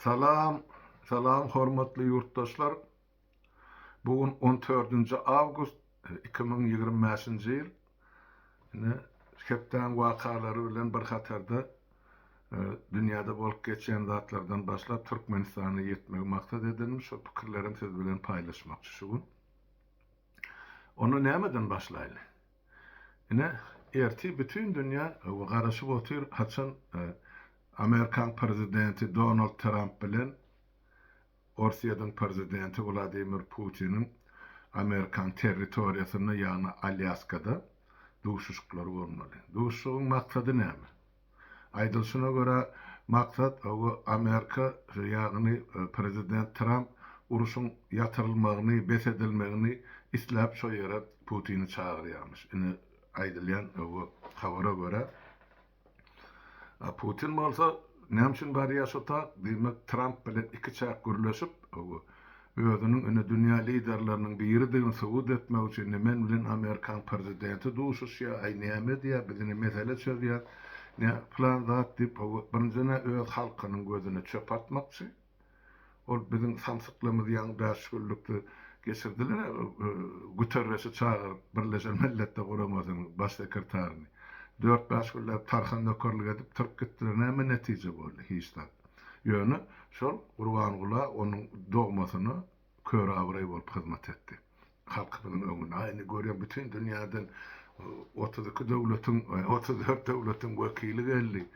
Salam, salam hormatly yurtdaşlar. Bugün 14-nji awgust 2025-nji ýyl. Ine hepden wakalary bilen bir hatarda dünýäde bolup geçen zatlardan başlap Türkmenistany ýetmek maksat edilmiş. Şo pikirlerimi siz bilen paýlaşmakçy şugun. Onu nämeden başlaýly? Ine erti bütün dünýä garaşyp otyr haçan Amerikan prezidenti Donald Trump bilen Russiýanyň prezidenti Vladimir Putin'in Amerikan territoriýasyna ýani Alyaskada duşuşyklar bolmaly. Duşuşygyň maksady näme? Aýdylşyna görä maksat o Amerika ýagny prezident Trump uruşyň ýatyrylmagyny, besedilmegini isläp şo ýere Putin'i çagyrýarmyş. Ine aýdylýan o habara görä Putin bolsa näme üçin bar ýaşata? Demek Trump bilen iki çak gürleşip özüniň öne dünýä liderleriniň biridigini subut etmek üçin men bilen Amerikan prezidenti duşuşýa, aý näme diýär, bizini mesele çözýär. Ne plan zat diýip birinjine öz halkynyň gözüne çöp atmakçy. Ol biziň samsyklarymyz ýa-ni bäşgürlükdi geçirdiler. Guterres'i çağırıp Birleşen Milletler Guramasynyň baş sekretärini 4-5 günlap tarhan nökerlik edip Türk gitdiler. Näme netije boldy? Hiç de. Ýöne şol Gurbanguly onuň dogmasyny köre awray bolup hyzmat etdi. Halkynyň öňüne aýny görýän bütün dünýäden 32 döwletiň 34 döwletiň wekili geldi.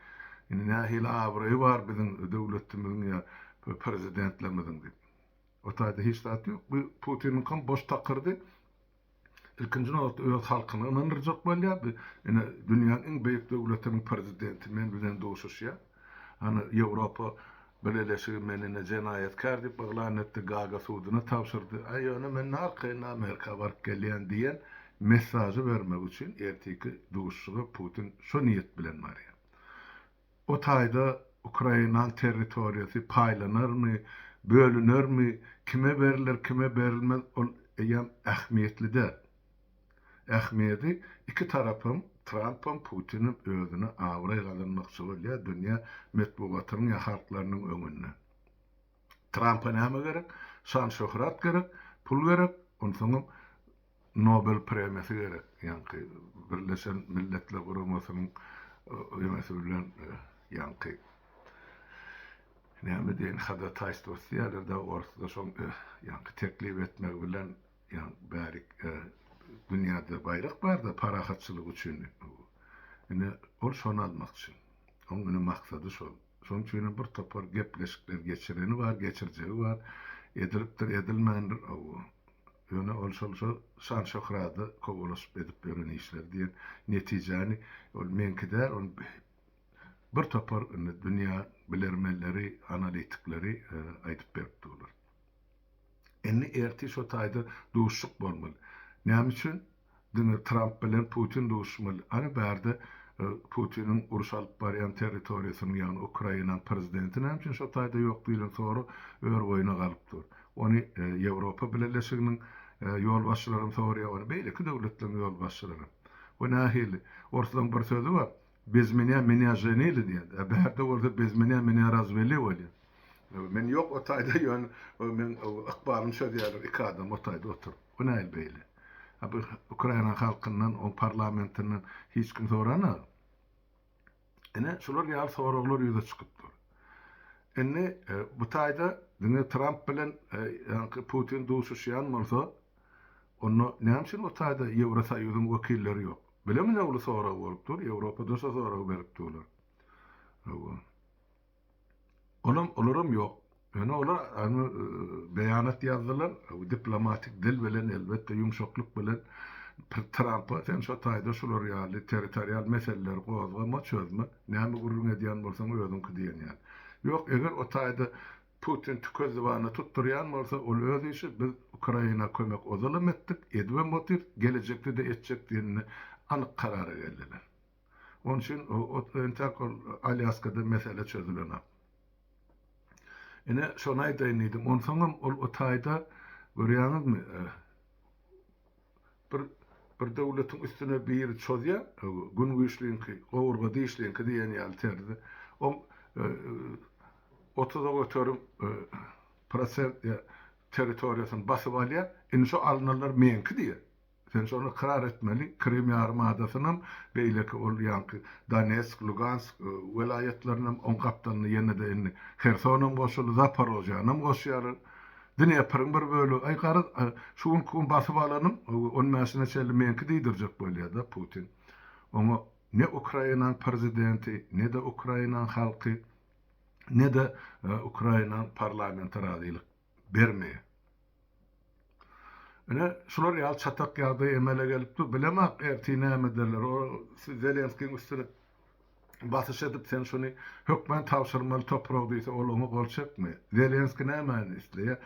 Ine nähili awray bar biziň döwletimiziň ýa prezidentlerimiziň diýip. O taýda hiç zat ýok. Bu Putiniň kam boş takyrdy. İlkinci nokta öz halkyny ynandyrjak bolýar. Ine dünýäniň iň beýik döwletiniň prezidenti men bilen duşuşýar. Hani Ýewropa beleleşigi menine jenaýetkar diýip baglan etdi, Gaga sudyna tapşyrdy. Aýony men narkyna Amerika baryp gelýän diýen mesajy bermek üçin erteki duşuşygy Putin şo niýet bilen barýar. O taýda Ukraina territoriýasy paýlanarmy, bölünermi, kime berilir, kime berilmez, ol eýem ähmiýetli-de. Ähmiýeti iki tarapym Trump'ın Putin'in özüne awray gazanmakçy bolýar dünýä metbuatynyň halklarynyň öňünde. Trump'a näme gerek? Şan şöhret gerek, pul gerek, onsoň Nobel premiýasy gerek. Ýani Birleşen Milletler Guramasynyň ýemesi bilen ýani näme diýen hada taýstosýar da ortada şol ýani teklip etmek bilen ýani bärik dünýäde bayrak bar da parahatçylyk üçin. Ine ol şonu almakçy. Onuň maksady şol. Şoň üçin bir topar gepleşikler geçireni bar, geçirjegi bar. Edilipdir, edilmändir. Ýöne ol şol şan şöhrady kowulaşyp edip beren işler diýen netijäni ol menkide ol bir topar dünýä bilermenleri, analitikleri aýdyp beripdiler. Indi erti şo taýda duşuşyk bolmaly. Näme üçin? Trump bilen Putin duşmaly. Ana bärde Putin'in uruş alyp barýan territoriýasyny ýani Ukraina prezidenti näme üçin şo taýda ýok diýilen soru ör boýuna galypdyr. Ony Ýewropa Birleşiginiň ýol başçylaryny soraýar, ony beýleki döwletleriň ýol başçylary. O nähili ortadan bir sözü bar. Bez menä jeneli diýär. Bärde orada bez menä razveli bolýar. Men ýok o taýda ýöne men akbarym şo diýerler, iki adam o taýda oturup. O näil beýle. Bu Ukraina halkyndan, o parlamentinden hiç kim sorana. Ene şolar ýa soraglar ýüze çykypdyr. Ene bu taýda Trump bilen Putin duşuşýan bolsa, onu näme üçin o taýda Ýewrosaýyzyň wekilleri ýok? Bilemine ulu sorag bolupdyr, Ýewropada sorag beripdiler. Olaram ýok. Yani olar beýanat ýazdylar, diplomatik dil bilen elbetde ýumşaklyk bilen Trump'a sen şo taýda şolar ýaly territorial meseleleri gozgama çözme, näme gurrun edýän bolsaň özüňki diýen ýaly. Ýok, eger o taýda Putin tükezibany tutturýan bolsa, ol öz işi biz Ukraina kömek ozalam etdik, edibem otyr, gelecekde de etjek diýeni anyk karara geldiler. Onun üçin o Alyaskada mesele çözülen. Ine şonu aýdaýyn, onsoňam o taýda görýäňizmi? Bir döwletiň üstüne bir çözýär, gün güýçliňki, gowurga diýişliňki diýen ýaly terdi. O 30'a götürüm prosent territoriýasyny basyp alýar, indi şo alynanlar meňki diýer. Sen şonu karar etmeli. Krim Yarımadasynam beýleki ol ýanky Donetsk, Lugansk welaýetleriniň on kapdanyny ýene-de indi Hersonam goşuly, Zaporojjanam goşýar. Dünýäpyryň bir bölegi ay gary şuň kun basyp alanyň on mäsine çelli meňki diýdirjek bolýar da Putin. Onu ne Ukraina'nın prezidenti, ne de Ukraina'nın halkı, ne de Ukraina'nın parlamenter radylyk bermeýär. Ene şular ýaly çatak ýagdaý emele gelipdi, bilemek näme derler. O Zelenskiň üstüne basyş edip sen şunu hökmen tawşyrmaly toprak diýse ol onu gol çekme. Zelenski näme isleýär?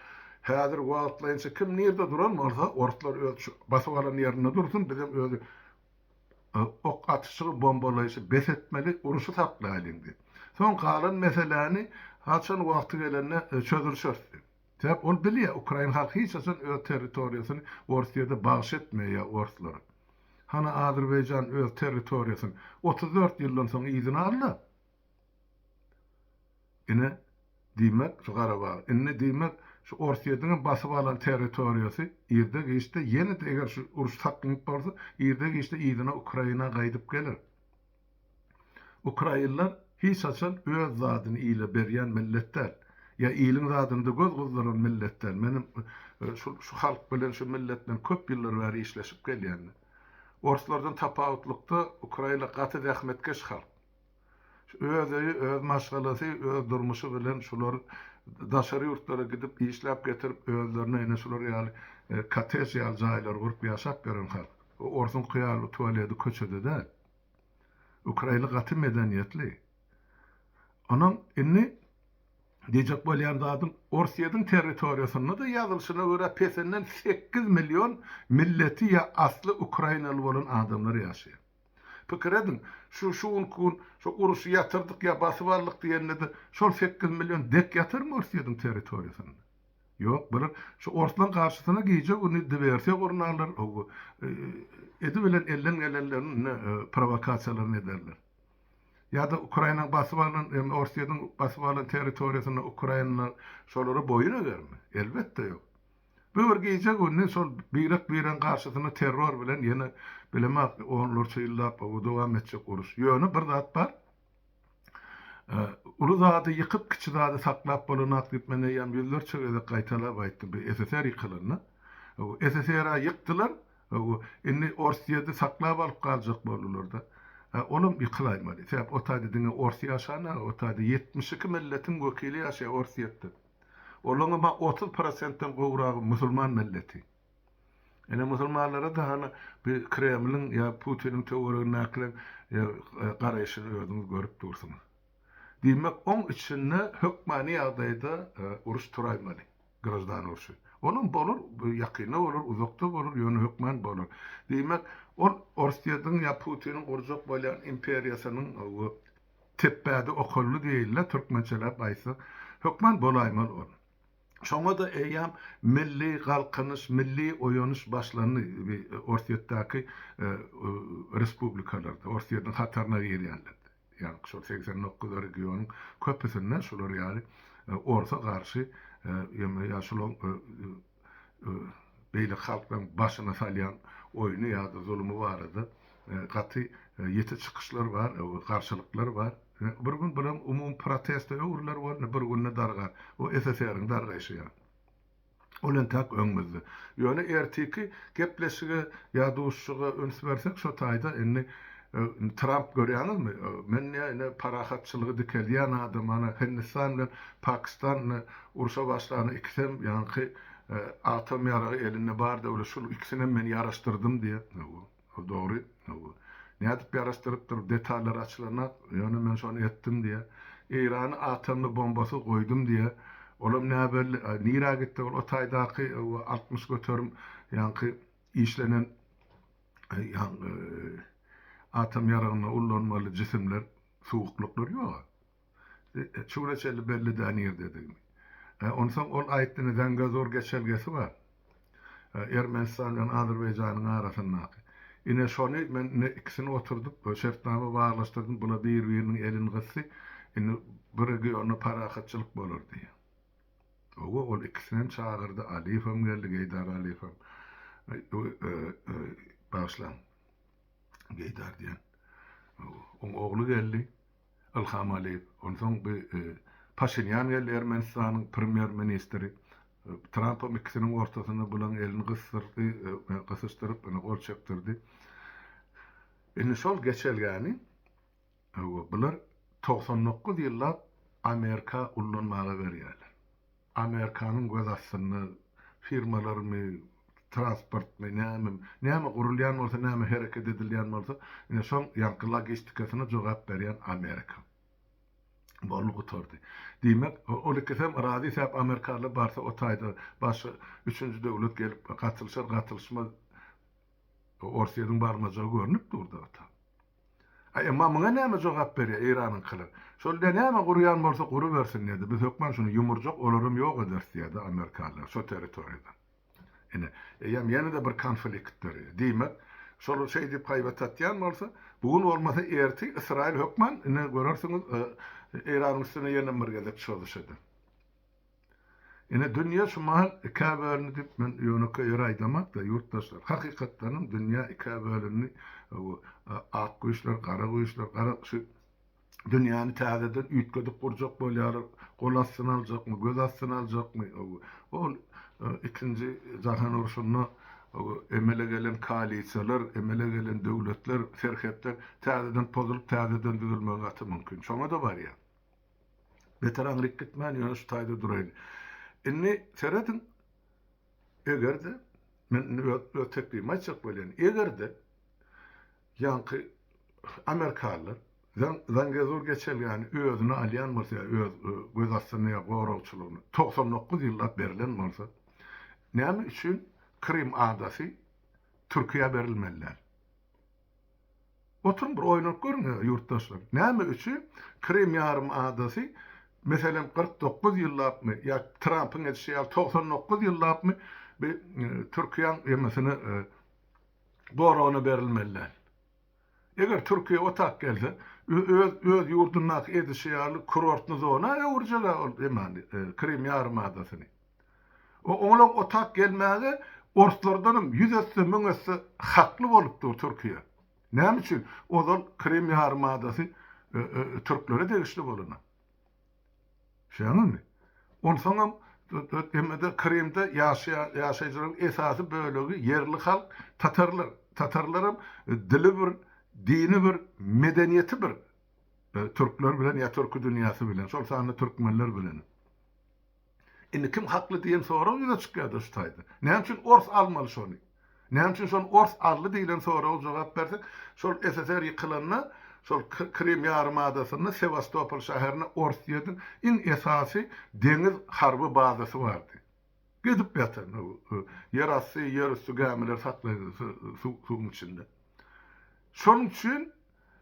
Häzir wagtlaýynça kim nerede duran bolsa, ortlar basyp alan ýerinde dursun, bizim özü ok atışı, bombalayışı bes etmeli, uruşu saklaýalyňdy. Son kalan meseleni haçan wagty gelende çözülşürdi. Täp ol bilýär, Ukraina halky hiç açan öz territoriýasyny Orsiýada bagş etmeýär orslary. Hana Azerbaýjan öz territoriýasyny 34 ýyldan soň izin aldy. Ine diýmek şu Garabag, ine diýmek şu Orsiýadyň basyp alan territoriýasy ýerde geçdi. Ýene de eger şu uruş taklyp bolsa, ýerde geçdi ýygyna Ukraina gaýdyp gelir. Ukrainlar hiç açan öz zadyny ýyle berýän milletler. Ya ýylyň zadyny da göz gozlaran milletler. Menim şu halk bilen şu milletden köp ýyllar bäri işleşip gelýän. Orslardan tapawutlykda Ukraina gaty zähmetkeş halk. Öz maşgalasy, öz durmuşy bilen şular daşary ýurtlara gidip işläp getirip özlerine ene şular ýaly kates ýaly jaýlar gurup ýaşap beren halk. Orsun kıyalı tuvaleti köçede de. Ukraina gaty medeniýetli. Onun inni diyecek bolýan zadym Orsiýadyň territoriýasyna da ýazylşyna görä pesenden 8 milyon milleti ýa asly Ukrainaly bolan adamlar ýaşaýar. Pikir edin, şu uruşy ýatyrdyk ýa basyp aldyk diýende de şol 8 milyon dek ýatyrmy Orsiýadyň territoriýasyna? Ýok, bilir şu Orslan garşysyna giýjek uny diversiýa gurnalar, edi bilen elden gelenlerin provokasiýalaryny ederler. Ya da Ukraina'nın basyp alan, Orsiýadyň basyp alan territoriýasyna Ukrainalar şolary boyun egermi? Elbetde ýok. Bu bir giýjek uny şol biren garşysyna terror bilen ýene bilemek onlar çyllap dowam etjek uruş. Ýöne bir zat bar. Ulu zady ýykyp kiçi zady saklap bolanak diýip mene ýam ýyllarça gaýtalap aýtdy. Bu SSR ýykylyny. O SSR ýykdylar. O inni Orsiýada saklap alyp galjak bolurlar da. Olum ýykylaýmaly. Sebäp o taýda diňe Orsiýa ýaşana, o taýda 72 milletiň wekili ýaşaýar Orsiýada. Olaňa 30%-den gowragy musulman milleti. Ene musulmanlara da hana bir Kremlin ýa Putinin töweregine naklen garaýşyny özüňiz görüp dursunuz. Diýmek, on içinde hökmani ýagdaýda uruş turaýmaly, grajdan uruşy. Onun bolur, ýakyny bolur, uzakda bolur, ýöne hökman bolur. Diýmek, Orsiýadyň ýa Putinin urjak bolýan imperiýasynyň teppäde okolly diýiller, türkmençelep aýsa, hökman bolaýmaly ol. Şoňa da eýam milli galkynyş, milli oýanyş başlany Orsiýadaky respublikalarda, Orsiýadyň hatarına girýänler. Yani şol 89 regionyň köpüsinden şolar ýaly orta garşy ýa şolon beýle halkyň başyna salýan oýuny ýa-da zulmy barady. Gaty ýeti çykyşlar bar, garşylyklar bar. Bir gün bilen umum protesto öwürler boldy, bir gün darga. O SSR'ň dargaýşy ýa. Olan tak öňmizde. Ýöne ertiki gepleşige ýa duşşuga öns bersek şo taýda inni Trump görýänizmi? Men ýa parahatçylygy dikelýän adam ana Hindistan bilen Pakistan uruşa başlany ikisem ýanky atom ýaragy elinde bar da şol ikisini men ýaraşdyrdym diýe. O dogry. Nädip ýaraşdyryp dur detallar açylanak, ýöne men şonu etdim diýe. Iran atomly bombasy goýdum diýe. Olam näbel nira gitdi o taýdaky 60 götürüm ýanky işlenen atom ýaragyna ullanmaly jisimler, suwuklyklar ýok. Çuwreçeli belli danýer dedim. Onsoň ol aýtdyny zanga zor geçelgesi bar. Ermenistan bilen Azerbaýjanyň arasyndaky. Ine şonu men ikisini oturdup şertname baglaşdyrdım, bula bir-biriniň elini gysdy. Indi bir regiona parahatçylyk bolar diýe. Ogo ol ikisinem çağırdı. Alifem geldi, Geýdar Alifem. Başlan. Geýdar diýen. Oň ogly geldi. Ilham Aliýew. Onsoň bir Paşinyan geldi, Ermenistanyň premier ministri. Trump'ın ikisinin ortasında bulan elini kısıştırıp onu gol çektirdi. Indi şol geçelgäni bular 99 ýyllap Amerika ullanmaga berýärler. Amerikanyň göz astyny firmalarmy, transportmy, näme gurulýan bolsa, näme hereket edilýän bolsa, indi şol ýanky logistikasyna jogap berýän Amerika. Bolu gutordy. Diýmek, ol kesem razy säp Amerikalı barsa o taýda başy 3-nji döwlet gelip gatylşmaz Orsiýadyň barmajagy görnüp durdy ata. Emma muňa näme jogap berýär Iranyň kyly? Şolda näme gurýan bolsa guru bersin diýdi. Biz hökmen şunu ýumurjak olaram ýok eder diýdi Amerikalılar şo territoriýada. Ene ýene-de bir konfliktler. Diýmek, şol şeýdi paýbatatýan bolsa, bugun bolmasa erti Israil hökmen ine görersiňiz Iranyň üstüne ýene bir gezip çalışady. Ene dünýä şu mahal iki bölüni dip men ýönükä ýöre aýdamak da ýurtdaşlar. Hakykatdan dünýä iki bölüni ak güýçler, gara güýçler, gara şu dünýäni täzeden üýtgedip gurjak bolýar, gol astyna aljakmy, göz astyna aljakmy? Ol ikinji jahan uruşunda emele gelen koalisiýalar, emele gelen döwletler, serhepler täzeden pozulyp täzeden düzülmegi aty mümkin. Şoňa da barýar. Beteranlyk gitmän ýöne şu taýda duraýyn. Inni seredin egerde men ötekli maçak bolýan egerde ýanky Amerikalılar zangezur geçelgäni özüne alýan bolsa, öz göz astyna gorowçylygyny 99 ýyllap berilen bolsa, näme üçin Krim adasy Türkiýe berilmeliler? Oturun bir oýnap görün ýurtdaşlar. Näme üçin Krim ýarym adasy meselen 49 ýyllapmy ýa Trump'ın etşeýal 99 ýyllapmy bir Türkiýe ýemesine gorowna berilmeliler. Eger Türkiýe otak gelse, öz ýurdunak edişýaly kurortny zona ýurjalar demändi Krim ýarym adasyny. Oňa otak gelmäge ortlardanım 100 müňesi hakly bolupdyr Türkiýe. Näme üçin? Ozal Krim ýarym adasy türklere degişli bolana. Şeňmi? Onsoňam emede Krimde ýaşaýjylaryň esasy bölegi yerli halk tatarlar. Tatarlarym dili bir, dini bir, medeniýeti bir. Türkler bilen ýa türk dünýäsi bilen, şol sany türkmenler bilen. Indi kim hakly diýen soraw ýa çykýardy şu taýda. Näme üçin ors almaly şonu? Näme üçin şonu ors aldy diýilen soraw jogap bersek, şol SSR ýykylanyna şol Krim ýarym adasyny Sevastopol şäherine Orsiýadyň in esasy deňiz harby bazasy bardy. Gidip ýatan ýerasty, ýerüstü gämeler satlaýdy suwun içinde. Şonuň üçin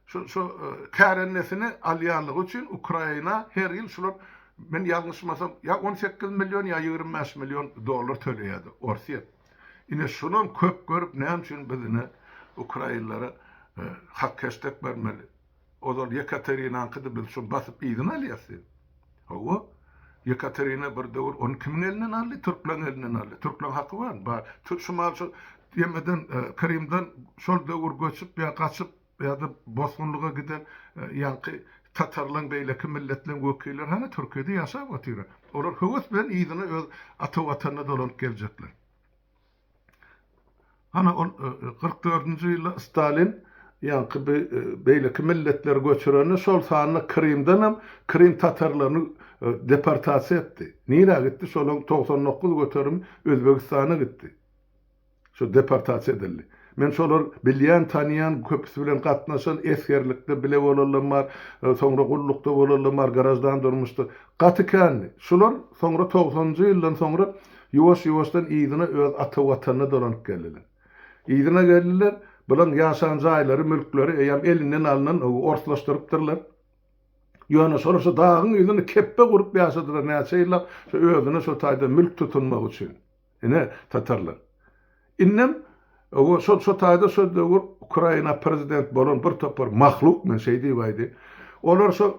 şu kärennesini alýanlygy üçin Ukraina her ýyl şular men ýalňyşmasam ýa 18 milyon ýa 25 milyon dollar töleýärdi Orsiýa. Ine şunun köp görüp näme üçin bizine Ukrainalara hak kestek bermeli. Ozal Yekaterina kıdı biz şu basıp iyidin aliyası. Owa Yekaterina bir döwür onu kimin elinden aldı? Türklerin elinden aldı. Türklerin hakkı var. Türk şumal şu yemeden Krim'den şol döwür göçüp ya kaçıp ya da bosgunluğa giden yankı Tatarlan beýleki milletlerin wekiller hana Türkiýede ýaşap otyr. Olar höwes bilen iyidini öz ata watanına dolanyp geljekler. Hana 44-nji ýylda Stalin ýanky beýleki milletler göçüreni şol sanyny Krimden hem Krim tatarlaryny deportasiýa etdi. Nire gitdi? Şol 99 götürüm Özbegistana gitdi. Şu deportasiýa edildi. Men şolar bilýän, tanýan, köpüsi bilen gatnaşan esgerlikde bile bolarlar, soňra gullukda bolarlar, garajdan durmuşdy. Gatykany. Şolar soňra 90-njy ýyldan soňra ýuwaş-ýuwaşdan ýygyna öz ata watanyna dolanyp geldiler. Ýygyna geldiler, bulan ýaşan jaýlary, mülkleri eýam elinden alynan ortlaşdyrypdyrlar. Ýöne şolar şu dagyň ýüzüne keppe gurup ýaşadylar, näçe ýyllap özüne şu taýda mülk tutunmak üçin. Ine tatarlar. Innem şu taýda şu döwür Ukraina prezident bolan bir topar mahluk men şey diýip aýdy. Olar şu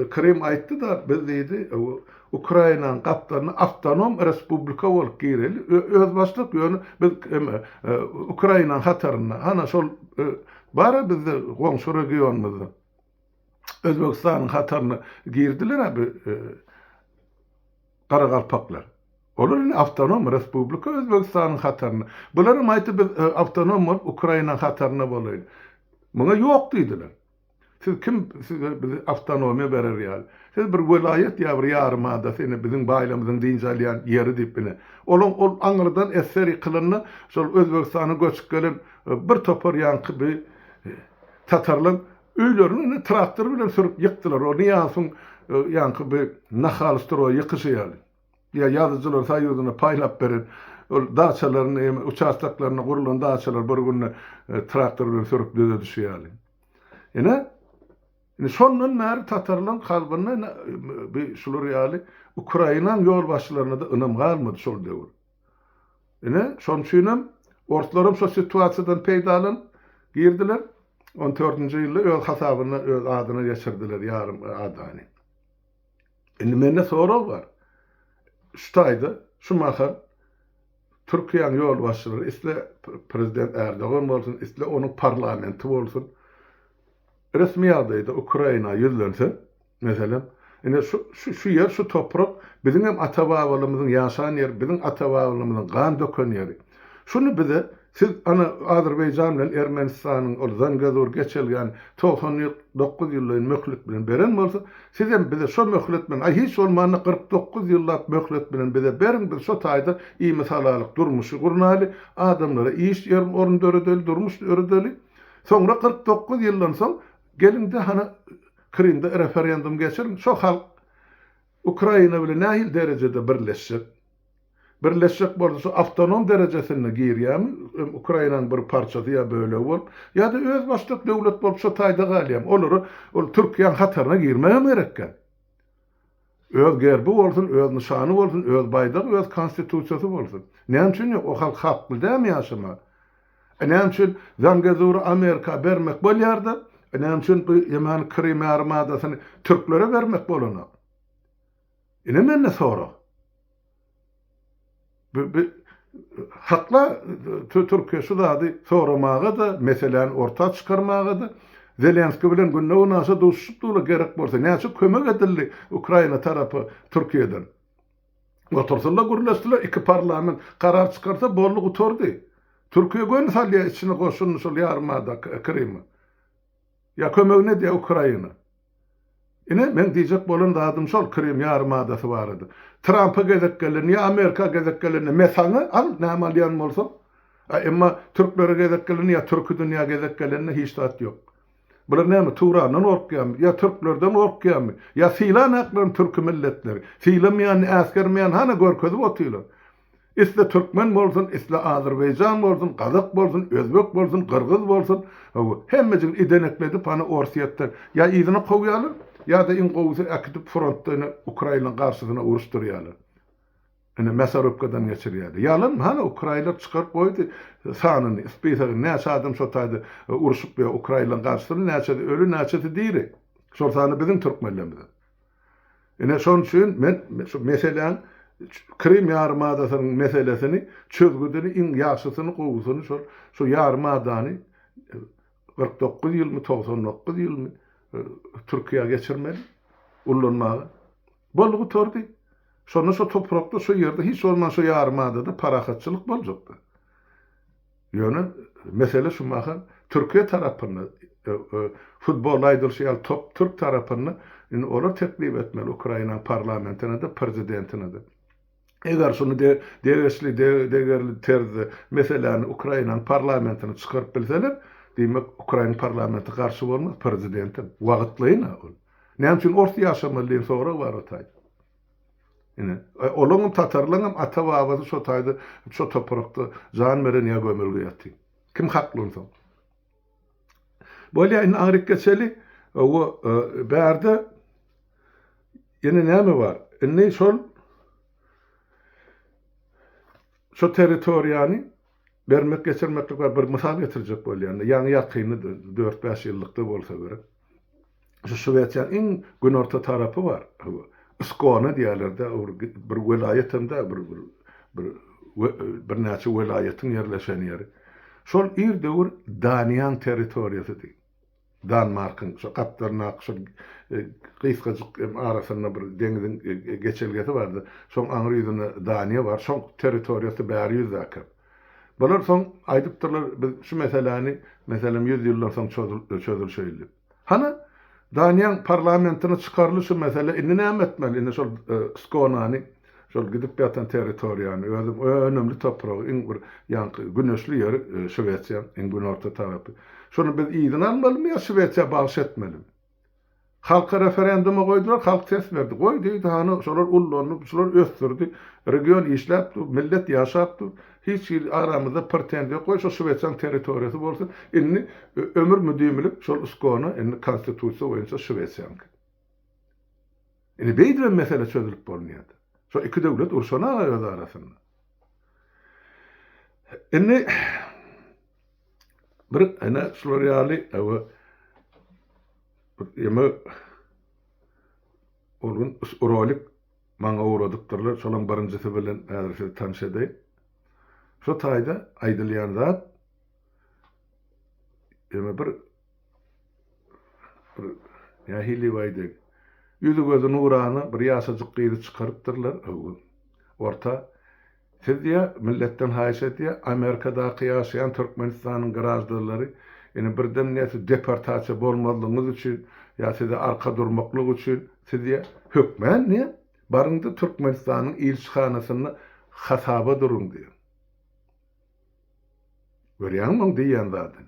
Krim aýtdy da biz diýdi Ukrainanyň gapdaryny awtonom respublika bolup gireli. Öz başlyk ýöne biz Ukrainanyň hataryna hana şol bara bizde goňşy regionymyzda Özbekistanyň hataryna girdiler abi Garagalpaklar. Olar awtonom respublika Özbekistanyň hataryna. Bular aýtdy biz awtonom bolup Ukrainanyň hataryna bolayly. Muňa ýok diýdiler. Siz kim bizi avtonomiya berer ýaly? Siz bir welayet ýa bir ýarymada seni biziň baýlamyzyň diňjalýan ýeri diýipine. Ol aňyrdan eseri kılynny şol Özbekistana göçüp gelen bir topar ýanky bir tatarlar öýlerini traktor bilen sürüp ýykdylar. O ýasyň ýanky bir nahalstro ýykyşýaly. Ya ýazyjylar saýyzyna paýlap beren ol daçalaryny uçaklaryna gurulan daçalar bir günne traktor bilen sürüp düze düşýäli. Şondan mär tatarlan kalbyny bir şular ýaly Ukrainaň ýol başlaryna da ynam galmady şol döwür. Şoň üçin ortlarym şo situasiýadan peýdalan girdiler. 14-nji ýylda öz hasabyna öz adyna ýeşirdiler ýarym adany. Mende soraw bar. Şu taýda şu mahar Türkiýanyň ýol başlary isle prezident Erdogan bolsun, isle onuň parlamenti bolsun. Resmi ýagdaýda Ukraina ýüzlense, meselem, şu yer, şu toprak bizim hem ata-babalymyzyň ýaşaýan ýeri, bizim ata-babalymyzyň gan döken ýeri. Şunu bize siz ana Azerbaýjan bilen Ermenistanyň ol Zangezur geçelgen 99 ýyllyň möhlet bilen beren bolsa, siz hem bize şo möhlet bilen, hiç olmany 49 ýyllyk möhlet bilen bize berin, biz şo taýda iyi misalalyk durmuşy gurnaly, adamlara iş ýer orun döredeli, durmuş döredeli. Soňra 49 ýyldan soň gelin de hana Krimde referendum geçirin. Şo halk Ukraina bilen nähil derejede birleşip bolsa şu awtonom derejesine girýärmi? Ukrainanyň bir parçasy ýa böle bolup, ýa-da öz başlyk döwlet bolup şo taýda galýam. Ol Türkiýanyň hataryna girmegem gerekken. Öz gerbi bolsun, öz nişany bolsun, öz baýdagy, öz konstitusiýasy bolsun. Näme üçin o halk hakly dämi ýaşama? Näme üçin Zangezur'a Amerika bermek bolýardy? Näme üçin bu ýaman Krim armadasyny türklere bermek bolana? Menne soraw. Hakla Türkiýe şu zady soramaga da, meseleni orta çykarmaga da, Zelenski bilen günne onasa duşup dula gerek bolsa, näçe kömek edildi Ukraina tarapy Türkiýeden. Otursalar gurlaşdylar, iki parlament karar çykarsa bolluk oturdy. Türkiýe gön salýa içine goşun şol ýarymada Krimi. Ya kömegine diýe Ukraina. Men diýjek bolan dadym şol Krim ýarymadaty bar idi. Trump'a gezek geleni, ya Amerika gezek geleni mesaňy al näme alýan bolsa. Emma türklere gezek geleni, ya türkü dünýä gezek geleni hiç tat ýok. Bular näme Turandan orkýarmy, ya türklerden orkýarmy, ya filan aklyn türkü milletleri. Filanmayan, askermeyan hana görkezip otylar. İsle Türkmen bolsun, isle Azerbaýjan bolsun, Kazak bolsun, Özbek bolsun, Kırgız bolsun, hemmejin idenekledip hana orsiýetler. Ya izine goýýarlar, ya da in gowsy akdyp frontda Ukraina garşysyna uruşdurýarlar. Mesarupkadan geçirýärdi. Ýalyn hana Ukraina çykarp goýdy sanyny, spesary näçe adam şo taýda uruşup ýa Ukraina garşysyna näçe ölü näçe diri. Şol sany biziň türkmenlerimiz. Şoň üçin men şu meselen Krim ýarymadasynyň meselesini çözgüdini in ýaşysyny gowusyny şu ýarymadany 49 ýyl 99 ýyl Türkiýe geçirmeli, ullanmagy. Bolguy tordy. Şonu şu toprakda şu ýerde hiç olman şu ýarymada da parahatçylyk boljakdy. Ýöne mesele şu maha Türkiýe tarapyny futbol aýdylşy top Türk tarapyny olar teklip etmeli Ukraina parlamentine de prezidentine de. Eger şunu degerli terzi meseleni Ukraina parlamentine çykaryp bilseler, demek Ukraina parlamenti garşy bolmaz prezidentin wagtlyna ol. Näme üçin orta ýaşamalyň soraw bar o taýda. Olum tatarlaňam ata-babasy şo taýda şo toprakda jan beren ýa gömülge ýatdy. Kim hakly olsa. Bolýan agryk geçeli o bärde ýene näme bar? Şo territoriýany bermek geçirmeklik bir misal getirjek bolýan. Ýani ýakyny 4-5 ýyllykda bolsa gerek. Şu Şwetsiýanyň iň günorta tarapy bar. Skåne diýerler-de, bir welaýetinde bir näçe welaýetyň ýerleşen ýeri. Şol ýerde Daniýan territoriýasy. Danmarkyň şu Gapdarnak şu gysgaçyk arasynda bir deňiziň geçelgesi bardy. Şoň aňyr ýüzünde Daniýa bar. Şoň territoriýasy bäri ýüzäker. Bular soň aýdypdyrlar biz şu meseleni, meselem 100 ýyllar soň çözülşeýli. Hana Daniýan parlamentine çykarlyşy mesele indi näme etmeli? Indi şol Skånany, şol gidip ýatan territoriýany, özüm önemli topragy, iň bir ýanky güneşli ýeri Şwetsiýa, iň günorta tarapy. Şonu biz ýygyny almalymy ýa Şwetsiýa bagş etmelimi? Halka referenduma goýdular, halk ses berdi. Goýdy, hany şolar ullanyp, şolar ösdürdi. Region işläpdi, millet ýaşapdy. Hiç aramızda pretendiýa goý, şo Şwetsiýanyň territoriýasy bolsun. Indi ömür müdümlik şol Skåne, indi konstitusiýa boýunça Şwetsiýanyň. Indi beýle mesele çözülip bolmaýardy. Şo iki döwlet urşana öz arasynda. Indi bir ana şolar ýaly ýa-da olgun rolik maňa uğradypdyrlar. Şolaň birinjisi bilen häzir tanışady. Şu taýda aýdylýan zat bir ýahili baýdy. Ýüzü gözü nurany bir ýaşajyk gyzy çykarypdyrlar. Orta Sizdiýe milletten haýyş etdiýe Amerikadaky ýaşaýan Türkmenistanyň garajdalary ýene birden näse deportasiýa bolmalygyňyz üçin ýa size arka durmaklyk üçin sizdiýe hökmen ne baryndy Türkmenistanyň ilçihanasyny hasaba durun diýer. Görýärmiň diýen zaten.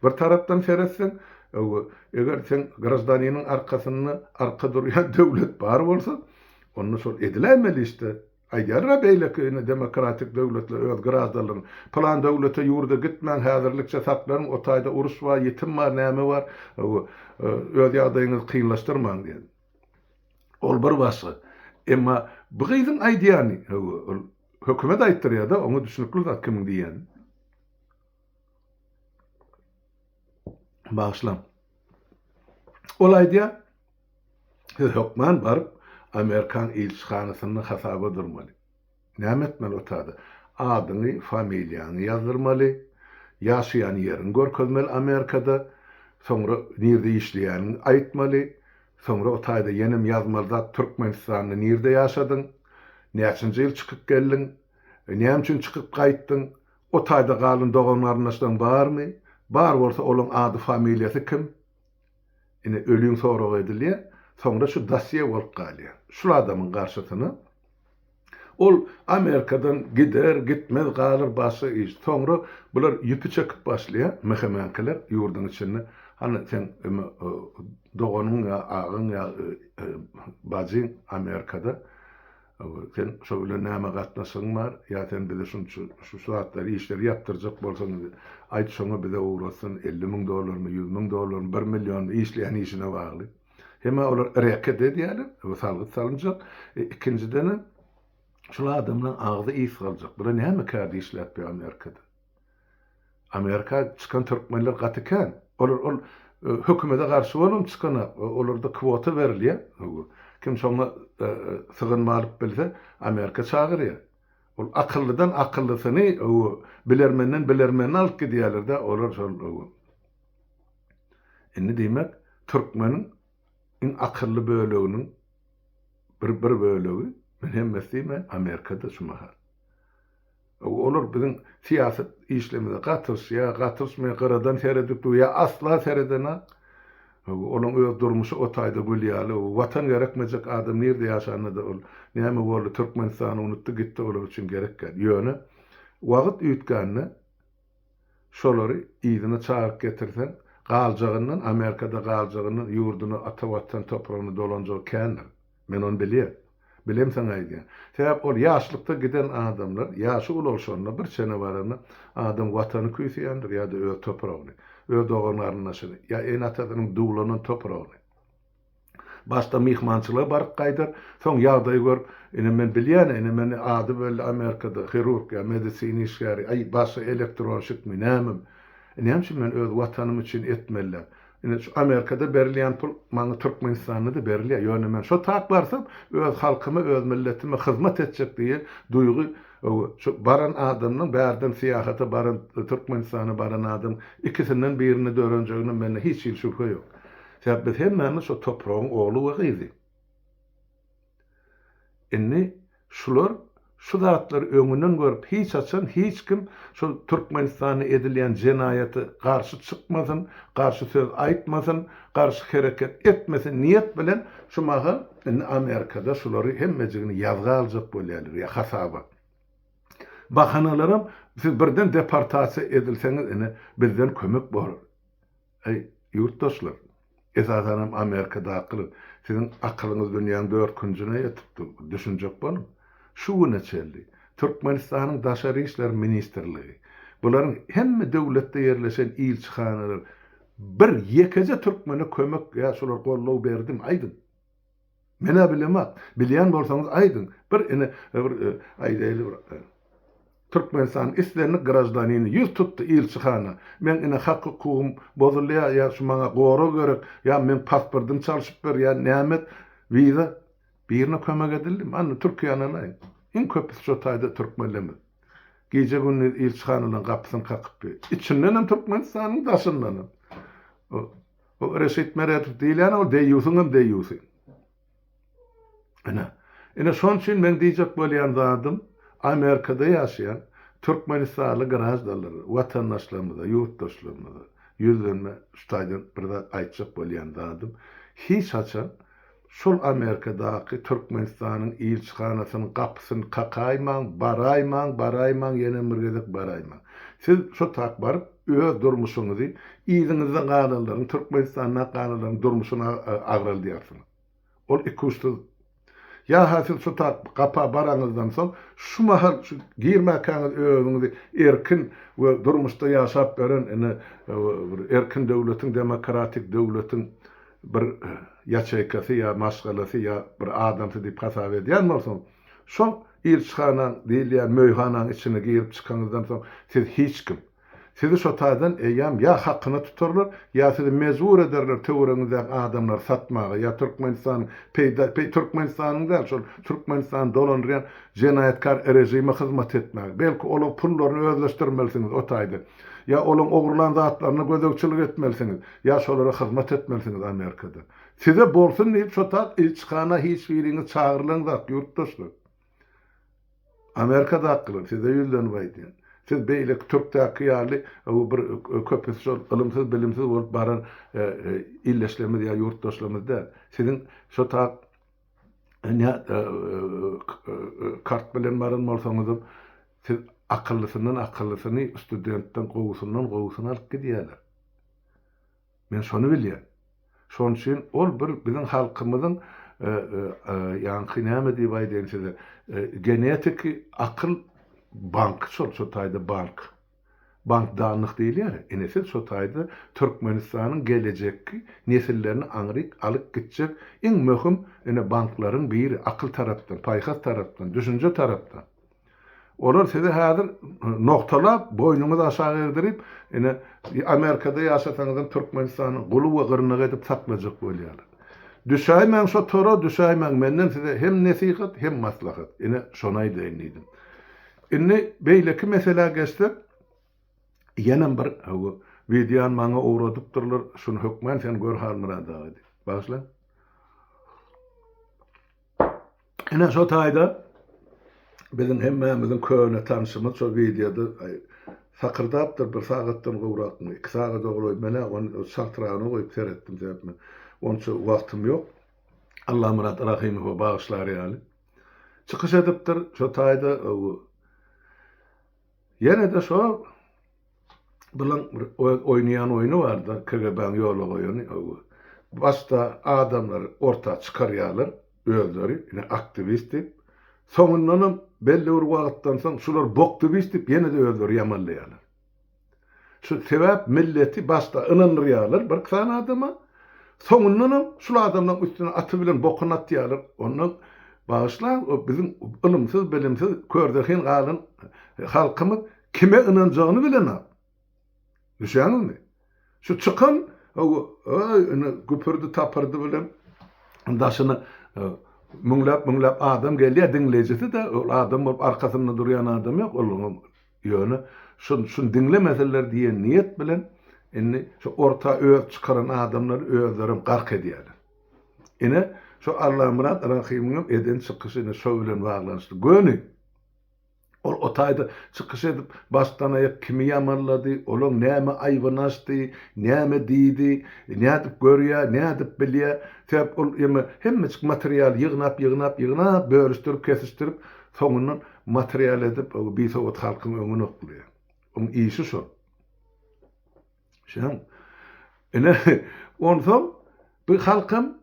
Bir tarapdan seretsen, eger sen grajdanynyň arkasyny arka durýan döwlet bar bolsa, onu şol edilemeli işte. Aýdýarlar beýleki demokratik döwletler öz grajdalaryny plan döwlete ýurda gitmän häzirlikçe saklaryn o taýda uruş bar, ýetim bar, näme bar, öz ýagdaýyňyzy kynlaşdyrmaň diýer. Ol bir başga. Emma bu gyzyň aýdýany hökümet aýtdyrýar-da, onu düşünikli zat kim diýen. Bağışlam. Ol aýdýar, hökmen baryp Amerikan ilçihanasyny hasaba durmaly. Näme etmeli o taýda? Adyny, familiýany ýazdyrmaly, ýaşaýan ýerini görkezmeli Amerikada, soňra nirde işleýäni aýtmaly, soňra o taýda ýenem ýazmaly zat Türkmenistanyň nirde ýaşadyň, näçinji ýyl çykyp geldiň, näme üçin çykyp gaýtdyň, o taýda galyn doganlaryňdan barmy? Bar bolsa olaň ady familiýasy kim? Ine ölüň sorag edilýär. Soňra şu dosiýe bolup galýar. Şu adamyň garşysyna ol Amerikadan gider, gitmez galyr başy iş. Soňra bular ýüpü çekip başlaýar, mehemenkeler ýurduň içinde. Hani sen doganyň ýa agyň ýa bajyň Amerikada sen şo bilen näme gatnaşyň bar, ýa sen bize şu saatlary işleri ýapdyrjak bolsaň, aýt şoňa bize uğrasyn $50,000, $100,000, $1 million işleýän işine bagly. Hema olar reket edýärler, we salgyt salynjak. Ikinciden şu adamlaryň agzy iş galjak. Bula näme kärdi işläp Amerikada? Amerika çykan türkmenler gatykan. Olar hökümete garşy bolum çykana, olarda kwota berilýär. Kim şoňa sygynma alyp bilse, Amerika çagyrýar. Ol akyllydan akyllysyny bilermenden bilermeni alyp gidýärler-de, olar şol. Indi diýmek, türkmeniň in akıllı bölüğünün bir bölüğü mühemmesiyme Amerika'da şumahar. Olur bizim siyaset işlemide katılışmaya qaradan seyredip ya asla seyredene onun öz durmuşu o taýda gülýärli, watan gerekmejek adam nerede ýaşandy da ol. Näme boldy Türkmenistany unutdy gitdi olar üçin gerekken. Ýöne wagt üýtgänne şolary ýygyna çağıryp getirsen galjagynyň Amerikada galjagynyň ýurduny atawatdan topragyny dolanjak kendir. Men onu bilýär. Bilem sen aýdýan. Sebäp ol ýaşlykda giden adamlar, ýaşy uluşanlar bir çene barany adam watany küýsýändir ýa-da öz topragyny, öz doganlaryny aşyry, ýa en atanyň duwlanan topragyny. Başta mihmançylyga baryp gaýdyr, soň ýagdaý gör, ene men bilýän, ene men ady böldü Amerikada hirurg, medisini işgäri, başa elektron şykmy, näme? Näme üçin men öz watanym üçin etmelem? Şu Amerikada berilýän pul maňa Türkmenistan'da da berilýär. Ýöne men şo tak barsam öz halkyma, öz milletime hyzmat etjek diýe duýgy şu baran adamyň bärden syýahata baran Türkmenistana baran adam ikisinden birini dörenjegine mende hiç şüphe ýok. Sebäp biz hemmemiz şo topragyň ogly we gyzy. Inni şular şu zatlar öňünden görüp hiç açan hiç kim şu Türkmenistana edilýän jenaýaty garşy çykmasyn, garşy söz aýtmasyn, garşy hereket etmesin niyet bilen şu maga Amerikada şulary hemmejigini ýazga aljak bolýarlar ýa hasaba. Bahanalaram siz birden deportasiýa edilseňiz bizden kömek bolar. Ey ýurtdaşlar, esasanam Amerikada akyl, sizin akylyňyz dünýäniň 4 küncüne ýetipdi, düşünjek bolun. Şu neçelli Türkmenistanyň Daşary işler ministrligi bularyň hemme döwletde ýerleşen ilçihanalar bir ýekeje türkmene kömek ýa şolar gollaw berdim aýdyn. Mene bilemek, bilýän bolsaňyz aýdyn. Bir aýdaýly Türkmenistan islerini grajdanini ýüz tutdy ilçihana. Men hak hukukym bozulýar ýa şu maňa gora gerek ýa men pasportym çalyşyp ber ýa nämet viza birine kömek edildim. Anny Türkiýanyň aýyn. En köpüsi şo taýda türkmenlemi. Gece günü ilçihanyň kapysyny kakyp. İçinden hem Türkmenistanyň daşyndan. O Reşit Meretov diýilýän o deýýusyň deýýusy. Ene şon üçin men diýjek bolýan zadym Amerikada ýaşaýan Türkmenistanly grajdanlar, watandaşlarymyza, ýurtdaşlarymyza ýüzlenme ştaýdan bir zat aýtjak bolýan zadym hiç açan şol Amerikadaky Türkmenistanyň ilçihanasynyň kapysyny kakaýmaň, baraýmaň, ýene bir gezek baraýmaň. Siz şo tak baryp öz durmuşuňyzy, ýygyňyzdan galaryň, Türkmenistanyň galaryň durmuşyna agraldyarsyňyz. Ol ikusty. Ya hasil şo tak kapa baraňyzdan soň şu mahal şu girmäkäňiz özüňizi erkin we durmuşda ýaşap beren erkin döwletiň, demokratik döwletiň bir ýaçaýkasy ýa maşgalasy ýa bir adamsy diýip hasap edýän bolsaň, şo ilçihana diýilýän möýhanaň içine girip çykanýardan soň siz hiç kim. Sizi şo taýdan eýam ýa hakyny tutarlar, ýa sizi mezur ederler töwereňizde adamlar satmagy, ýa Türkmenistan Türkmenistanyň da şol Türkmenistan dolanýan jenaýatkar rejime hyzmat etmek. Belki olaň pullaryny özleşdirmelisiniz o taýda. Ya olaň ogurlan zatlaryna gözegçilik etmelisiniz, ya şolara hyzmat etmelisiniz Amerikada. Size bolsun diýip şo tak ilçihana hiç biriňiz çağırlaň zat ýurtdaşlar. Amerikada akyly size ýüzlenip aýdýan. Siz beýle Türkdäki ýaly bir köpüs şol ilmsiz bilimsiz bolup baran illeşlerimiz ýa ýurtdaşlarymyzda sizin şo tak kart bilen baran bolsaňyz siz akyllysyny studentden gowusyny alyp gidýärler. Men şonu bilýän. Şon üçin ol bir biziň halkymyzyň ýa-ni näme diýip aýdýan size genetik akyl bank şo taýda bank danlyk diýilýär. Enesi şo taýda Türkmenistanyň gelecekki nesillerini alyp gitjek iň möhüm banklaryň biri akyl tarapdan, paýhas tarapdan, düşünje tarapdan. Olar size häzir noktalap boynuňyzy aşağı erdirip Amerikada ýaşasaňyz Türkmenistanyň guly we gyrnygy edip satmajak bolýarlar. Düşäýmäň şo tora, düşäýmäň menden size hem nesihat hem maslahat. Şonu aýdýardim. Beýleki mesele geçti. Ýene bir videon maňa uğradypdyrlar. Şunu hökmen sen gör halmyrada. Başla. Şo taýda bizim hemmemizin köne tanışymyz şo videoda sakırdapdyr bir sagatdan gowrakmy. 2 sagat ogloýup mene onu şartragyny goýup seretdim sebäp onça wagtym ýok. Allah murat rahimow bagyşlar ýaly. Çykyş edipdir şo taýda ýene de şo bilen oýnaýan oýny bardy. KGB'ň ýoly goýany. Başda adamlar orta çykarýarlar özleri, aktivist diýip. Soňundan belli bir wagtdan soň şular boktivist diýip ýene de özleri ýamanlaýarlar. Şu sebäp milleti başda ynanýarlar bir ksan adama. Soňundan şu adamlaryň üstüne aty bilen bokun atýarlar. Onu bağışla bizim ilmsiz bilimsiz kördäkin galyn halkymyz kime ynanjagyny bilenär. Düşýänizmi? Şu çykan o güpürdü tapırdı bilen daşını müňläp adam gelýär dinlejisi de ol adam bolup arkasynda durýan adam ýok ol ýöne şun dinlemeseler diýen niyet bilen inni şu orta öz çıkaran adamlar özlerim gark edýärler. Ine şu Allah Murat Rahim'in eden çıkışını söýlen baglanşdy. Göni ol otayda çıkış edip baştan ayak kimi yamanladı, olon näme aýbynaşdy, näme diýdi, nädip görýär, nädip bilýär. Täp ol hemmeçik material ýygnap, bölüşdirip, kesişdirip, soňundan material edip, o bir sowat halkyň öňüne okluýar. Oň işi şo. Şeň. Ene onsoň bu halkym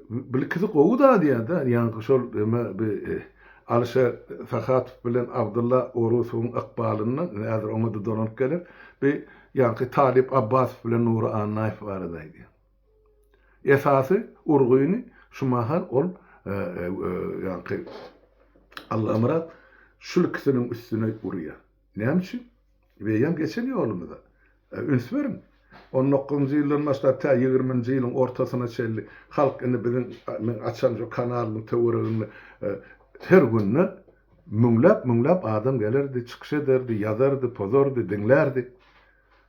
bilkisi gowy da diýär-de, ýani şol bir Alşer Sahat bilen Abdullah Orusu'nun akbalını näzir oňa donap gelir. Bir ýani Talip Abbas bilen Nuri Annayf baradaydı. Esasy urguýuny şu mahal ol ýani Allah Murat şu kisiniň üstüne urýar. Näme üçin? Beýan geçen ýolumyzda. Üns berin. 19-njy ýyldan başlap ta 20-njy ýylyň ortasyna çeldi. Halk indi biziň açan şu kanalyň töwereginde her günne müňläp adam gelirdi, çykyş ederdi, ýazardy, pozordy, dinlerdi.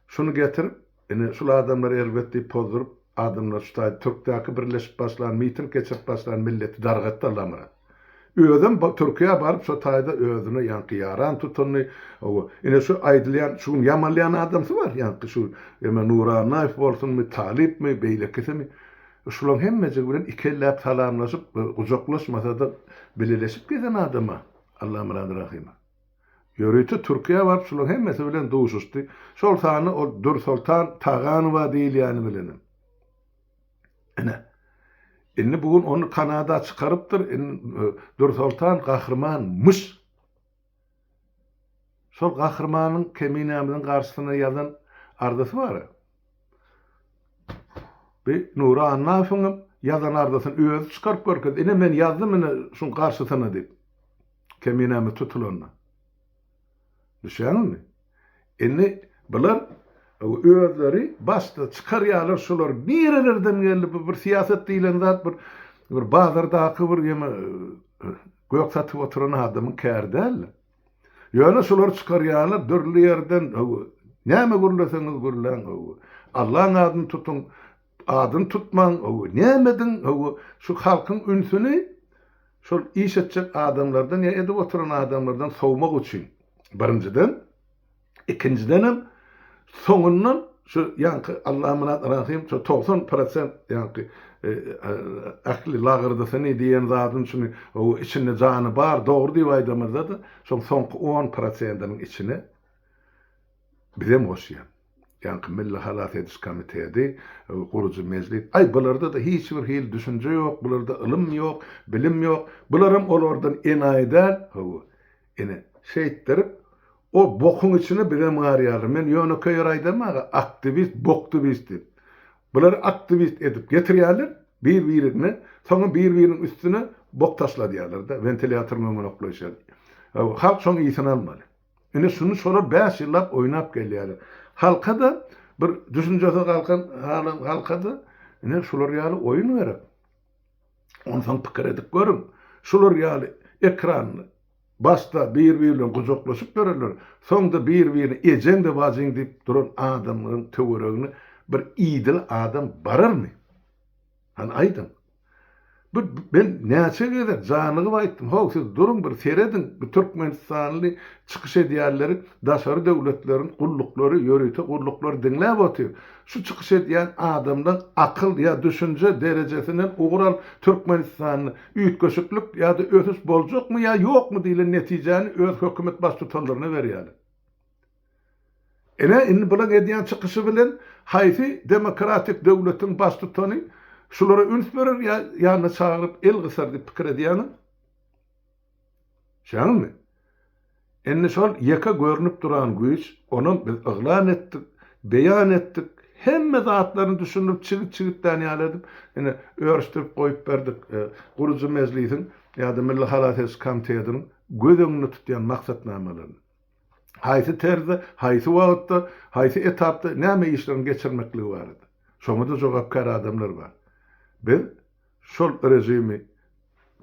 Şunu getirip, ene şol adamlar elbetde pozurup, adamlar şu Türkdäki birleşip başlan, miting geçip başlan milleti dargatdy alamara. Özüm Türkiýe baryp şu taýda özüne ýanky ýaran tutanny, ene şu aýdylýan, şu ýamanlayan adamsy bar, ýanky şu Nura Naif bolsunmy, Talip mi, Beýlekisi şulan hemmece bilen ikellap salamlaşyp, uzaklaşmasa da bileleşip giden adama. Allah Murat Rahim. Ýöreýti Türkiýe baryp şulan hemmesi bilen duşuşdy. Şol sany o Dur Sultan Taganowa diýil ýani bilenim. Ene bugün onu Kanada çıkarıptır. Dur Sultan gahrmanmış. Şol gahrmanyň keminämiň garşysyna ýazan ardasy bar. Bir Nura Annafyň ýazan ardasyny özü çykaryp görkezdi. Ene men ýazdym ene şuň garşysyna diýip. Keminämi tutulanna. Düşänmi? Ene bular özleri başta çykarýarlar şolar nerelerden geldi bir siýasat diýilen zat bir bazardaky bir gök satyp oturan adamyň kärdäl. Ýöne şolar çykarýarlar dürli ýerden näme gürleseňiz gürlen Allah'ın adyny tutun, adyn tutmaň nämedin şu halkyň ünsüni şol iş etjek adamlardan ýa edip oturan adamlardan sowmak üçin. Birinciden, ikinciden soňundan şu ýanky Allah Murat Rahim şu 90% ýanky akly lagyrdysyny diýen zatyn şunu içinde jany bar, dogry diýip aýdamazda da şol soňky 10%-nyň içine bizem goşýar. Ýanky Milli Halat Ediş Komiteti, gurucu mezlit. Ay bularda da hiç bir hil düşünje ýok, bularda ilim ýok, bilim ýok. Bularym olardan enaýdan ene şeýitdirip o bokuň içine bizem garýarlar. Men ýöne köýür aýdamaga aktivist, boktivist diýip. Bular aktivist edip getirýärler, bir-birini, soňra bir-biriniň üstüne bok taşladýarlar da, ventilator mömen oklaýşar. Halk şoň iýsini almaly. Ene şunu şolar 5 ýyllap oýnap gelýärler. Halka da bir düşünjesi kalkan halka da ene şolar ýaly oýun berip. Ondan pikir edip görün. Şolar ýaly ekranny başta bir-birini guzaklaşıp görürler. Soňda bir-birini ejen de wajyň diýip duran adamlaryň töweregine bir idil adam bararmy? Han aýdym. Ben näçe geder janygy aýtdym. Hok siz durun bir seredin. Bu Türkmenistanly çykyş edýärleri daşary döwletleriň gullukları, ýöreýte gullukları dinläp otyr. Şu çykyş edýän adamdan akyl ýa düşünje derejesiniň ugural Türkmenistanyny üýtgeşiklik ýa da ötüş boljakmy ýa ýokmy diýilen netijäni öz hökümet baş tutanlaryna berýärler. Ene bulan edýän çykyşy bilen haýsy demokratik döwletiň baş tutany şulara üns verir ýa çağırıp el gysar diýip pikir edýäni. Şaňmy? Enne şol ýeka görünüp duran güýç, onu biz yglan etdik, beýan etdik, hemme zatlaryny düşünüp çygytdan ýaladym. Ene öýreşdirip goýup berdik. Gurucu mezlisiň ýa-da Milli Halat Ediş Komitetining gözüňi tutýan maksatnamalaryny. Haýsy terde, haýsy wagtda, haýsy etapda näme işlerini geçirmekligi bardy. Şoňa da jogapkar adamlar bar. Biz şol rejimi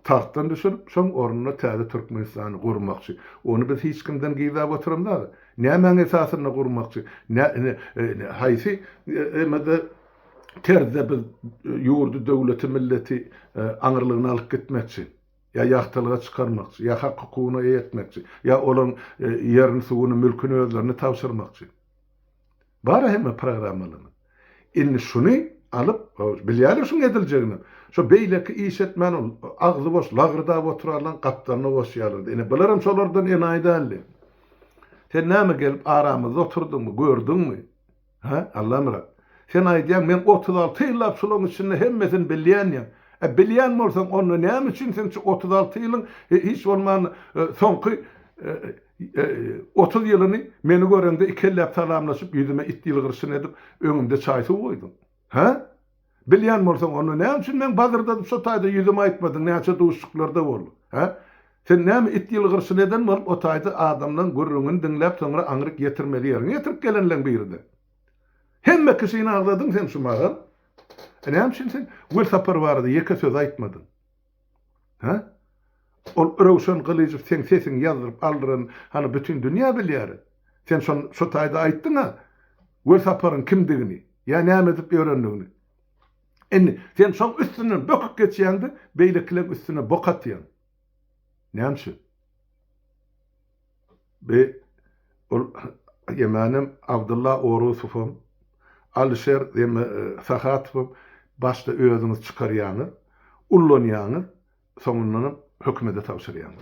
tahtdan düşürüp şoň ornuna täze Türkmenistany gurmakçy. Onu biz hiç kimden gizlap oturumlar. Näme esasyna gurmakçy? Haýsy emede terde biz ýurdu döwleti milleti aňyrlygyny alyp gitmekçi. Ya ýahtalyga çykarmakçy, ya hak hukugyna etmekçi, ya olaň ýerini, suwuny, mülküni özlerine tapşyrmakçy. Bara hemme programmalyny. Inni şuny alyp bilýär şuň ediljegini. Şo beýleki iş etmän ol, agzy boş, lagyrda oturalan gapdaryny boşýardy. Ene bilerim şolardan en aýdally. Sen näme gelip aramyzda oturdunmy, gördüňmi? Ha, Allah myrat. Sen aýdýan men 36 ýyllap şolaň içinde hemmesini bilýän. Bilýän bolsaň onu näme üçin sen 36 ýylyň hiç bolman soňky 30 ýylyny meni görende ikellep salamlaşyp ýüzüme it ýylgyrşyn edip öňümde çaý suw goýdun. Ha? Bilýän bolsaň onu näme üçin men bazarda şu taýda ýüzüme aýtmadyň, näçe duşluklarda boldy. Ha? Sen näme it ýylgyrşyn eden bolup o taýda adamdan gürrüňini dinläp soňra aňryk ýetirmeli ýerine ýetirip gelenleň birinde. Hemme kişini ağladın sen şu mağal. Näme üçin sen gül sapar bardy, ýeke söz aýtmadyn? Ha? Ol Rowşan Galyjov sen sesini ýazyryp aldyran, hani bütün dünýä bilýär. Sen şu taýda aýtdyň-a, gül saparyň kimdigini, ýa näme edip öwrendigini. Indi sen şoň üstünden böküp geçýäňdi, beýlekler üstüne bok atýan. Näme üçin? Ol Ýemanym Abdullah Orusowum, Alşer Sahatowum başda özüňiz çykarýaňy, ullanýaňy, soňundan hökümete tapşyrýaň.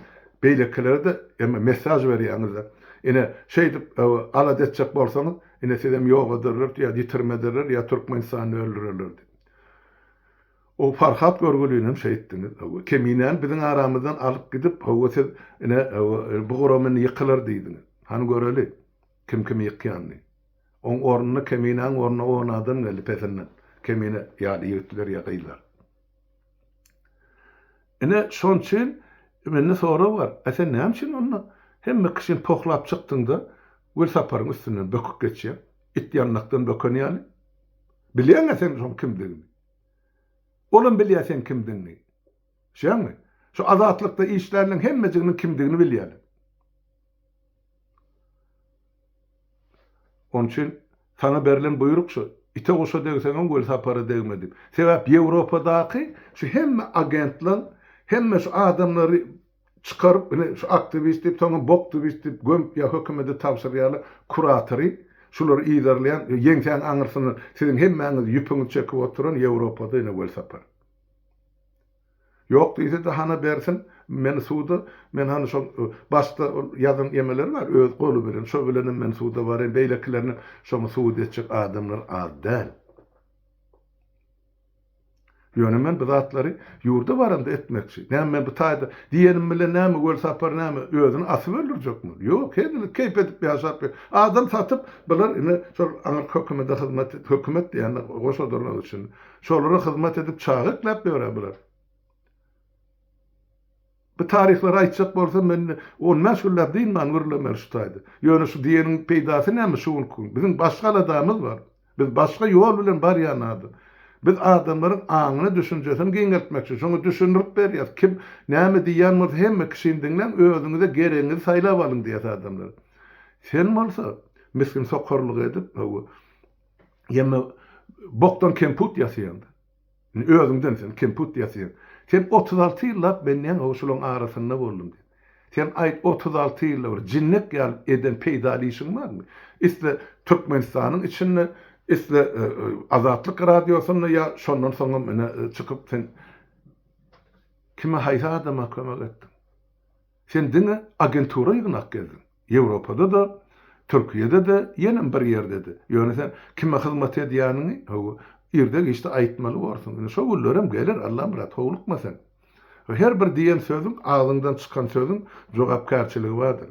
Beýleklere de mesaj berýäňiz. Ene şeýdip alat etjek bolsaňyz, ene sizem ýok ederler, ýa ýitirmederler, ýa Türkmenistany öldürerler. O Farhat görgülünem şeýitdiňiz. Keminen biziň aramyzdan alyp gidip, hawa siz ene bu goramyny ýykylar diýdiňiz. Hani göreli kim ýykýandy. On ornuna keminen ornuna onadan gelip efendim. Kemine ýa ýetdiler ýa gaýlar. Ene şoň üçin mende soru bar. Sen näme üçin onu hemme kişini poklap çykdyňda gül saparyň üstünden böküp geçýär. It ýanlykdan bökenýär. Bilýän sen şoň kimdigini. Olum bilýär sen kimdigini. Şeňmi? Şu azatlykda işleriniň hemmejiginiň kimdigini bilýär. Onun için sana berilen buyruk şu, ite olsa degseňem gül sapary degmedim. Sebäp Ýewropadaky şu hemme agentler, hemme şu adamlary çykaryp, şu aktivist diýip, soňra boktivist diýip, gömp ýa hökümete tapşyrýarlar, kuratory, şulary iýderleýän, ýeňsen aňyrsyny, siziň hemmeňiz ýüpüňizi çekip oturan Ýewropada ene gül sapar. Yok diýse de hana bersin, men suwda, men hany şol başda ýazyn ýemeler bar, öz golu bilen, şo bilen men suwda bar, beýleklerini şoňa suwda etjek adamlar az däl. Ýöne men bu zatlary ýurda baranda etmekçi. Näme men bu taýda diýenim bilen näme gol sapar näme özüni asyp öldürjekmi? Ýok, hedil keyp edip ýaşap. Adam satyp biler ine şol aňyr hökümete hökümet diýen goşadyrlar üçin. Şolary hyzmat edip çagyklap berýärler. Bu tarihleri aýtjak bolsa men on meşgullap diýman gürlemer şu taýda. Ýöne şu diýeniň peýdasy näme şuň kun? Bizim başga adamymyz bar. Biz başga ýol bilen barýanady. Biz adamlaryň aňyny, düşünjesini giňeltmekçi. Şoňa düşünürip berýär. Kim näme diýän bolsa hemme kişinden özüňize gereňizi saýlap alyň diýär adamlar. Sen bolsa miskin sokorlyk edip, ýeme bokdan kemput ýasýan. Özüňden sen kemput ýasýan. Sen 36 ýyllap menden oşulaň arasynda boldum. Sen aýt 36 ýyllap jinnet gelip eden peýdalýyşyň barmy? Isle Türkmenistanyň içinde, isle Azatlyk radiosyna ýa şondan soňra mene çykyp sen kime haýsa adama kömek etdiň? Sen diňe agentura ýygnak geldin. Ýewropada da, Türkiýede de, ýene bir ýerde de. Ýöne sen kime hyzmat edýäniňi ýerde işte aýtmaly bolsun. Şo gullarym gelir, Allah bilen howlukmasan. Her bir diýen sözüň, ağzyndan çykan sözüň jogapkarçylygy bardyr.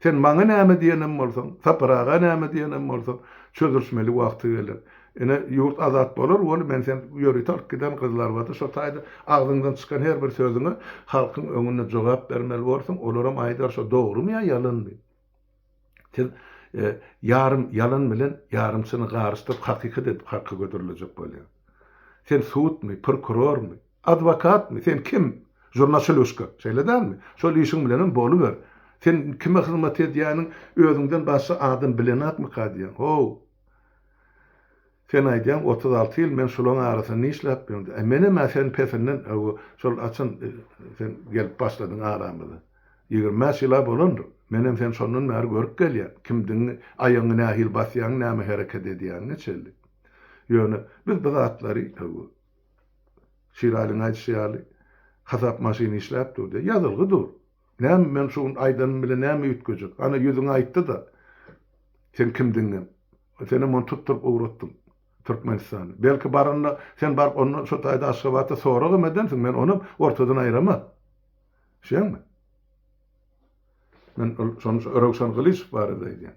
Sen maňa näme diýenem bolsaň, saparaga näme diýenem bolsaň, çözülmeli wagty gelir. Ene ýurt azat bolar, ol men sen ýöri tark giden gyzlar bardy. Şo taýda ağzyndan çykan her bir sözüňe halkyň öňünde jogap bermeli bolsaň, olaram aýdar şo dogrymy ýa ýalandy. yarım yalan bilen yarımsyny garystyp hakykat edip hakka götürülecek bolýar. Sen suutmy, prokurormy, adwokatmy, sen kim? Jurnalistlyşka, şeýle dälmi? Şol işiň bilen boluber. Sen kime hyzmat edýäniň özüňden başga adam bilenatmy kadýan? Ho. Sen aýdýan 36 ýyl men şolaň arasyny işläp ýördim. Mene sen pesenden şol açyn sen gelip başladyň aramyny. 20 ýyla bolandy. Menem sen şondan bäri görüp gelýär. Kimdiň aýagyny nähil basýan, näme hereket edýän neçeli. Ýöne biz bu zatlary şiralyň aýtşýaly hasap maşyny işläp durdy. Ýazylgy dur. Näme men şoň aýdan bilen näme ýetgejek? Ana ýüzüňe aýtdy da. Sen kimdiň? Seni mon tutturup uğrattım. Türkmenistan. Belki baranda sen barıp onu şu taýda aşgabaty soragym edensiň, men onu ortadan aýrama. Şeňmi? Men şonu Öröksan Gylysov barada diýen.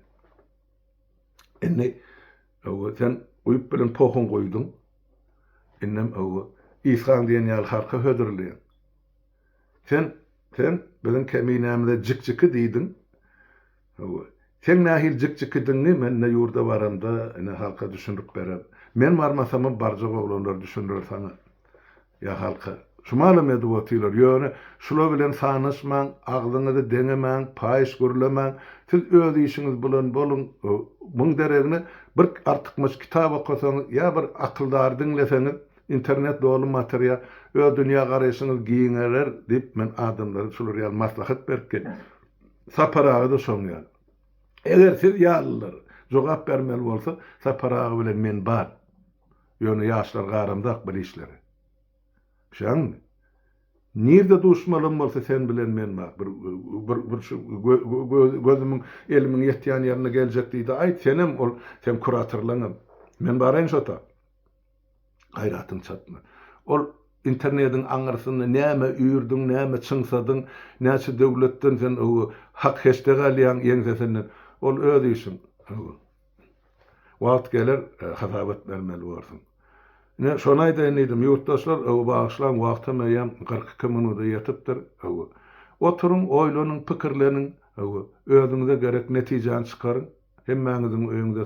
Enne sen uýup bilen pohun goýdun. Ennem İsran diýen ýaly halka hödürleýän. Sen bilen keminämde jik-jiki diýdin. Sen nähil jik-jikidiňi men ne ýurda baranda ene halka düşünüp berem. Men barmasam barja oglanlar düşünür sana. Ya halka şumaly medwatylar ýöne şular bilen sanyşmaň, aglyňyzy deňemäň, paýyş görlemäň, siz öz işiňiz bilen bolun. Muň deregine bir artykmyş kitap okusaňyz ýa bir akıldar dinleseňiz, internet dolu material, öz dünýä garaýşyňyz giňeler diýip men adamlara şular ýaly maslahat berip saparagy da soňýar. Eger siz ýalylar jogap bermeli bolsa, saparagy bilen men bar. Ýöne ýaşlar garymdak bir işleri. Şaň nirde duşmalym bolsa sen bilen men bar. Bir gözümiň elimiň ýetýän ýerine geljek diýdi. Aýt senem ol sen kuratorlaňam. Men baraýyn şota. Gaýratym çatma. Ol internetiň aňyrsyny näme üýrdiň, näme çyňsadyň, näçe döwletden sen hak heşdeg alýan ýeňsesinden ol öz işin. Wagt geler hasabat bermeli bolsun. Ne şonu aýdyn edim, ýurtdaşlar bagşlan wagta meýän 42 minuta ýetirdir. Oturuň, oýlanyň, pikirleniň, özüňize gerek netijeni çykaryň. Hemmäňiziň öýüňde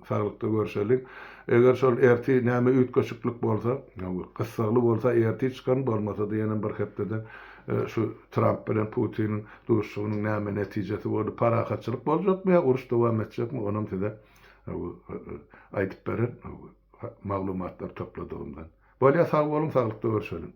saglykda görşelik. Eger şol erti näme ütköşüklik bolsa, gyssaly bolsa erti çykan bolmasa da ýene bir hepdeden şu Trump bilen Putinin duruşunyň näme netijesi bolup parahatçylyk boljakmy ýa uruş dowam etjekmi onuň size aýdyp beren maglumatlar topladygymdan. Bolýa sag bolun, saglykda görşelim.